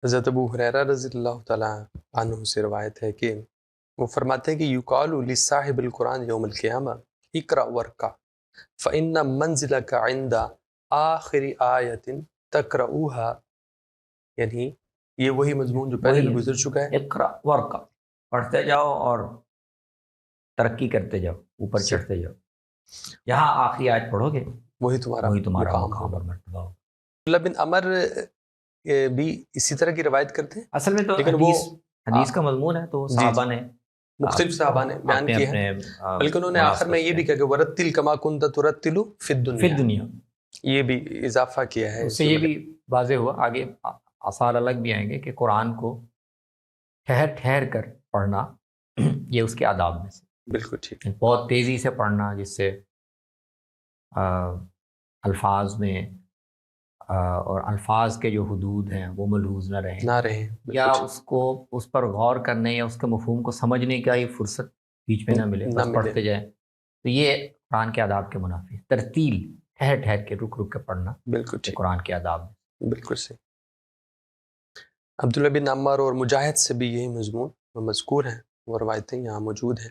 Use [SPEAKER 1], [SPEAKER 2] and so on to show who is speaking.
[SPEAKER 1] حضرت ابو ہریرہ رضی اللہ تعالیٰ عنہ سے روایت ہے کہ وہ فرماتے ہیں کہ یقال لصاحب القرآن یوم القیامہ اقرأ ورقہ فإن منزلک عند آخر آیت تقرؤها، یعنی یہ وہی مضمون جو پہلے بھی گزر چکا ہے،
[SPEAKER 2] اقرأ ورقہ، پڑھتے جاؤ اور ترقی کرتے جاؤ، اوپر چڑھتے جاؤ، یہاں آخری آیت پڑھو گے
[SPEAKER 1] وہی تمہارا
[SPEAKER 2] مقام
[SPEAKER 1] ہوگا۔
[SPEAKER 2] اور مرتبہ ہوگا۔
[SPEAKER 1] عبداللہ بن عمر بھی اسی طرح کی روایت کرتے ہیں،
[SPEAKER 2] اصل میں تو
[SPEAKER 1] لیکن
[SPEAKER 2] حدیث کا مضمون ہے تو صحابہ نے
[SPEAKER 1] مختلف صحابہ نے بیان کیا ہے، بلکہ انہوں نے آخر میں یہ بھی کہا کہ ورتل کما کنت ترتل فی الدنیا، یہ بھی اضافہ کیا ہے۔
[SPEAKER 2] اس سے یہ بھی واضح ہوا، آگے آثار الگ بھی آئیں گے کہ قرآن کو ٹھہر ٹھہر کر پڑھنا یہ اس کے آداب میں سے،
[SPEAKER 1] بالکل ٹھیک،
[SPEAKER 2] بہت تیزی سے پڑھنا جس سے الفاظ میں اور الفاظ کے جو حدود ہیں وہ ملحوظ نہ رہیں، یا اس پر غور کرنے یا اس کے مفہوم کو سمجھنے کا یہ فرصت بیچ میں نہ ملے، بس پڑھتے جائیں، تو یہ قرآن کے آداب کے منافی ہے۔ ترتیل، ٹھہر ٹھہر کے رک رک کے پڑھنا،
[SPEAKER 1] بالکل ٹھیک،
[SPEAKER 2] قرآن کے آداب میں
[SPEAKER 1] بالکل صحیح۔ عبداللہ بن عمر اور مجاہد سے بھی یہی مضمون مذکور ہیں، وہ روایتیں یہاں موجود ہیں۔